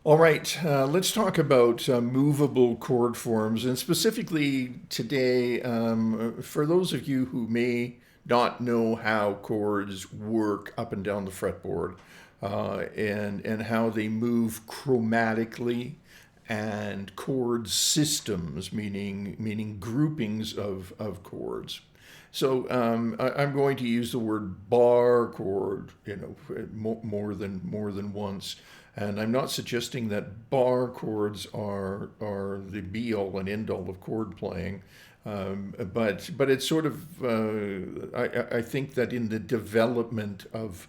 All right, let's talk about movable chord forms, and specifically today, for those of you who may not know how chords work up and down the fretboard, and how they move chromatically, and chord systems, meaning groupings of chords. So I'm going to use the word bar chord, more than once, and I'm not suggesting that bar chords are the be all and end all of chord playing, but it's sort of I think that in the development of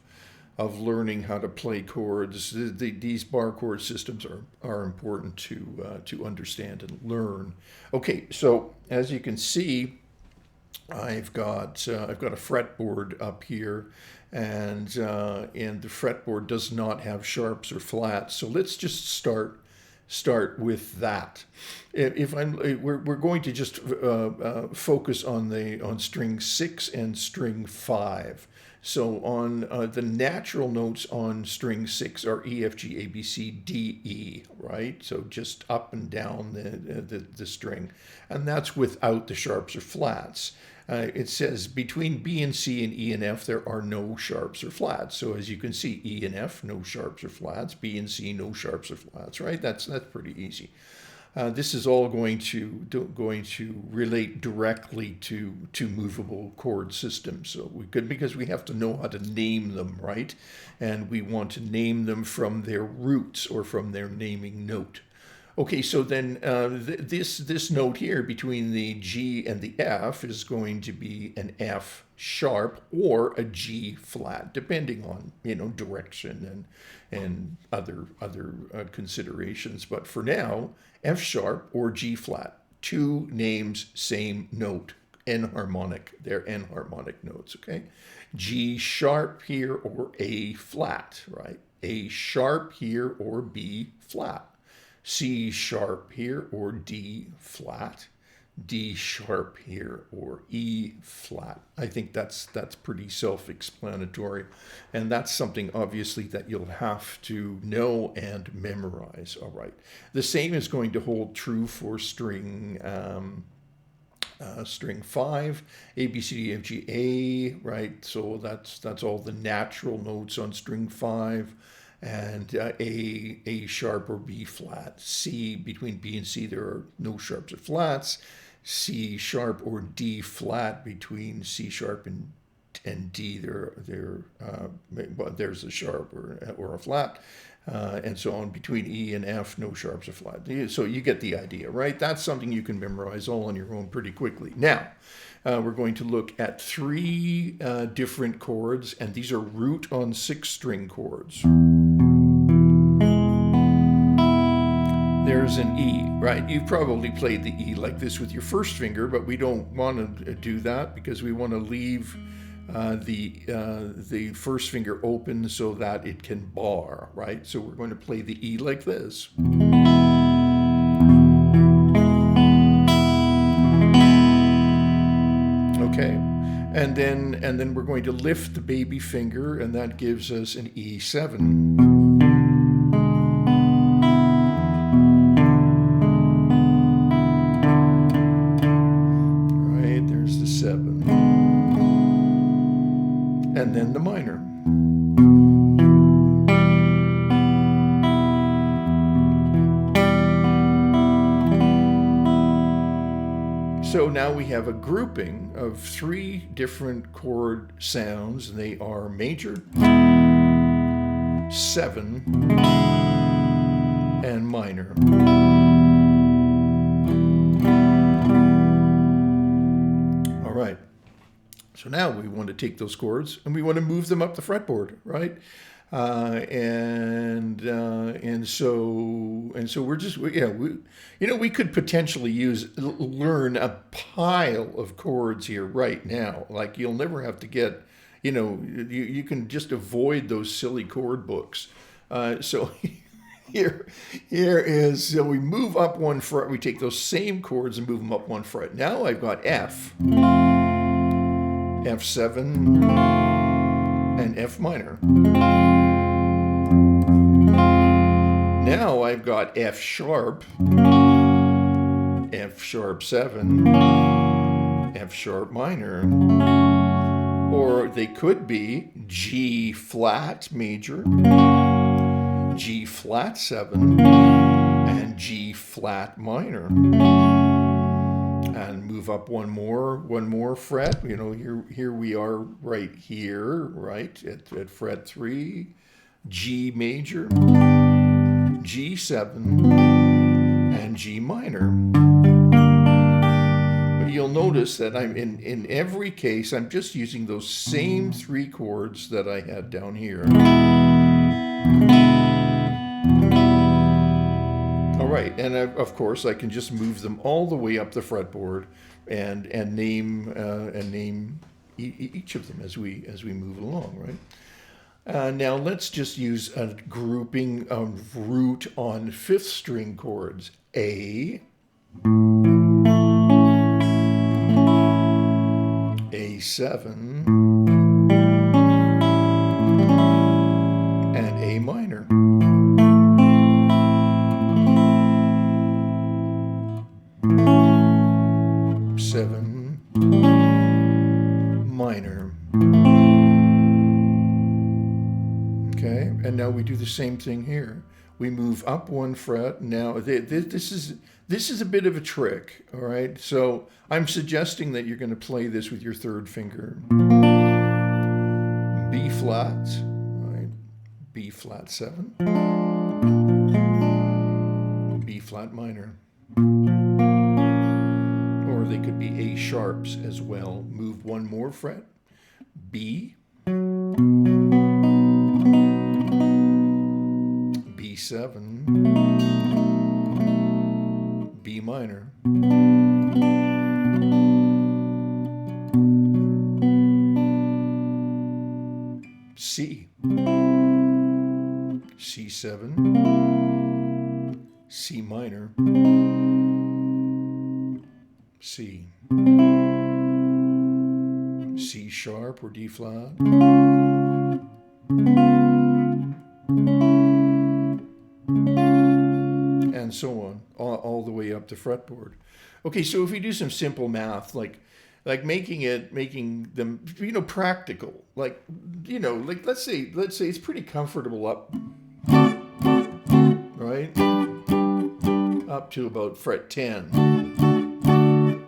learning how to play chords, these bar chord systems are important to understand and learn. Okay, so as you can see, I've got a fretboard up here, and the fretboard does not have sharps or flats. So let's just start with that. If we're going to just focus on string 6 and string 5. So on the natural notes on string 6 are E, F, G, A, B, C, D, E, right? So just up and down the string, and that's without the sharps or flats. It says between B and C and E and F there are no sharps or flats. So as you can see, E and F, no sharps or flats. B and C, no sharps or flats, right? That's pretty easy. This is all going to relate directly to movable chord systems. So because we have to know how to name them, right? And we want to name them from their roots or from their naming note. Okay, so then this note here between the G and the F is going to be an F sharp or a G flat, depending on direction and other considerations. But for now, F sharp or G flat, two names, same note, enharmonic. They're enharmonic notes. Okay, G sharp here or A flat, right? A sharp here or B flat. C sharp here or D flat, D sharp here or E flat. I think that's pretty self-explanatory, and that's something obviously that you'll have to know and memorize. All right. The same is going to hold true for string 5, A, B, C, D, F, G, A, right? So that's all the natural notes on string 5. And A sharp or B flat. C, between B and C there are no sharps or flats. C sharp or D flat, between C sharp and D there's a sharp or a flat, and so on. Between E and F, no sharps or flats. So you get the idea, right? That's something you can memorize all on your own pretty quickly. Now, we're going to look at 3 different chords, and these are root on 6-string chords. There's an E, right? You've probably played the E like this with your first finger, but we don't want to do that because we want to leave the first finger open so that it can bar, right? So we're going to play the E like this. Okay, and then we're going to lift the baby finger, and that gives us an E7. And then the minor. So now we have a grouping of 3 different chord sounds. They are major, 7, and minor. All right. So now we want to take those chords and we want to move them up the fretboard, right? And so we're just we could potentially learn a pile of chords here right now. Like you'll never have to get, you can just avoid those silly chord books. So here is, so we move up 1 fret. We take those same chords and move them up 1 fret. Now I've got F. F7, and F minor. now I've got F sharp 7, F sharp minor, or they could be G flat major, G flat 7, and G flat minor. And move up one more fret. You know, here we are right here, right at fret 3, G major, G7, and G minor. But you'll notice that I'm in every case I'm just using those same 3 chords that I had down here. All right, and of course I can just move them all the way up the fretboard and name each of them as we move along, right? Now let's just use a grouping of root on 5th string chords: A, A7, and A minor. Minor. Okay, and now we do the same thing here. We move up 1 fret. Now this is a bit of a trick, all right? So I'm suggesting that you're going to play this with your 3rd finger. B flat, right? B flat 7, B flat minor. Or they could be A sharps as well. Move 1 more fret. B, B7, B minor, C, C7, C minor, C, C sharp or D flat, and so on, all the way up the fretboard. Okay, so if we do some simple math, like making them, you know, practical, like, you know, like let's say it's pretty comfortable up, right, up to about fret 10.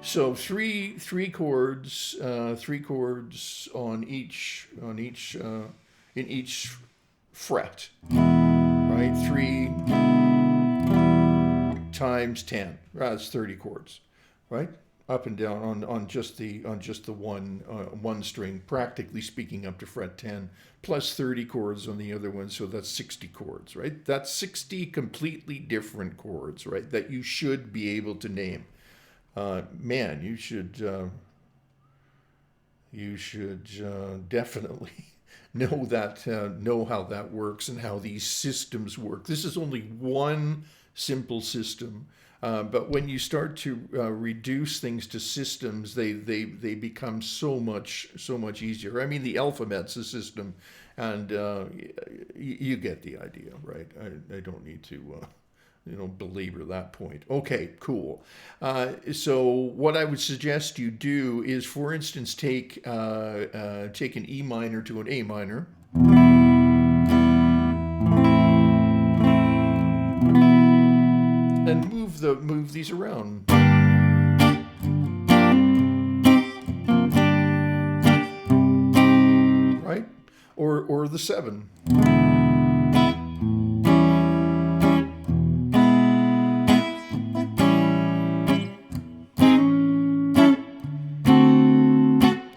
So three chords on each in each fret, right? 3 times 10. That's 30 chords, right? Up and down on just the one string, practically speaking, up to fret 10, plus 30 chords on the other one, so that's 60 chords, right? That's 60 completely different chords, right? That you should be able to name. Man, you should definitely know how that works and how these systems work. This is only one simple system, but when you start to reduce things to systems, they become so much easier. I mean, the alphabet's a system, and you get the idea, right? I don't need to belabor that point. Okay, cool. So what I would suggest you do is, for instance, take an E minor to an A minor. And move these around. Right? Or the 7.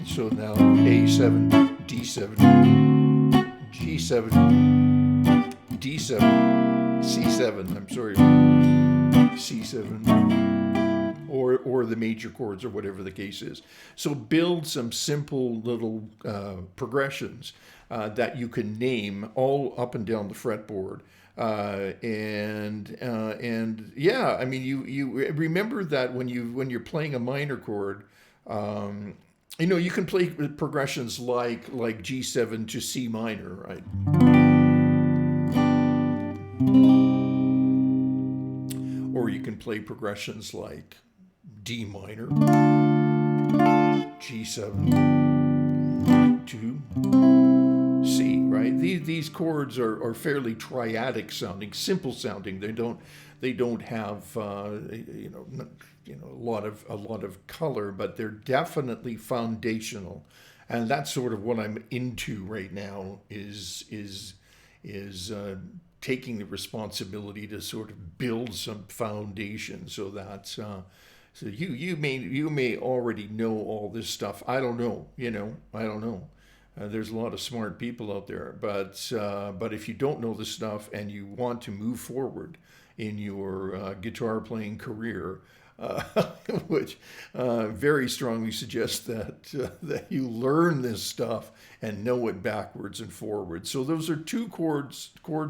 So now A7, D7, G7, D7, C7, I'm sorry, C7, or the major chords, or whatever the case is. So build some simple little progressions that you can name all up and down the fretboard. And yeah, I mean, you remember that when you're playing a minor chord, you can play progressions like G7 to C minor, right? or you can play progressions like D minor, G7, to C, right? These chords are fairly triadic sounding, simple sounding. They don't have a lot of color, but they're definitely foundational, and that's sort of what I'm into right now. Is taking the responsibility to sort of build some foundation, so that so you may already know all this stuff. I don't know, I don't know. There's a lot of smart people out there, but if you don't know this stuff and you want to move forward in your guitar playing career, uh, which very strongly suggest that you learn this stuff and know it backwards and forwards. So those are two chord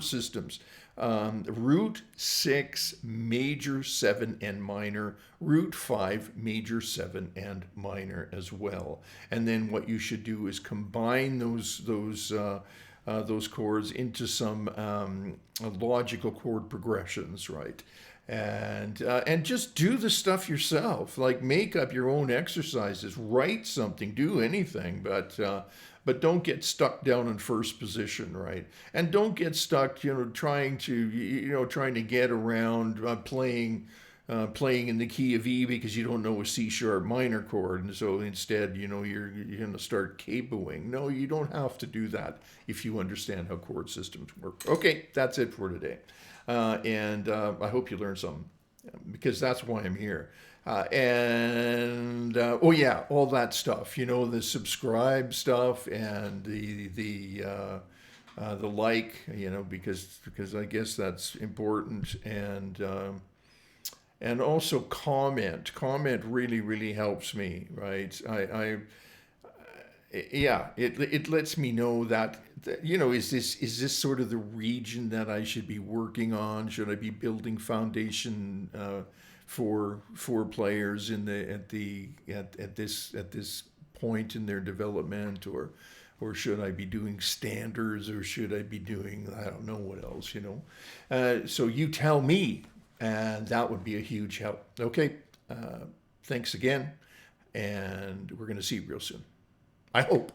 systems. Root 6, major 7 and minor, root 5, major 7 and minor as well. And then what you should do is combine those chords into some logical chord progressions, right? And just do the stuff yourself. Like, make up your own exercises, write something, do anything, but don't get stuck down in first position, right? And don't get stuck, trying to get around playing in the key of E because you don't know a C sharp minor chord, and so instead, you're going to start capoing. No, you don't have to do that if you understand how chord systems work. Okay, that's it for today, and I hope you learned something, because that's why I'm here. Oh yeah, all that stuff, the subscribe stuff and the like, because I guess that's important, and also comment really, really helps me, right? Yeah, it lets me know that, is this sort of the region that I should be working on? Should I be building foundation for players at this point in their development, or should I be doing standards, or should I be doing, I don't know what else, so you tell me, and that would be a huge help. Okay, thanks again, and we're going to see you real soon, I hope.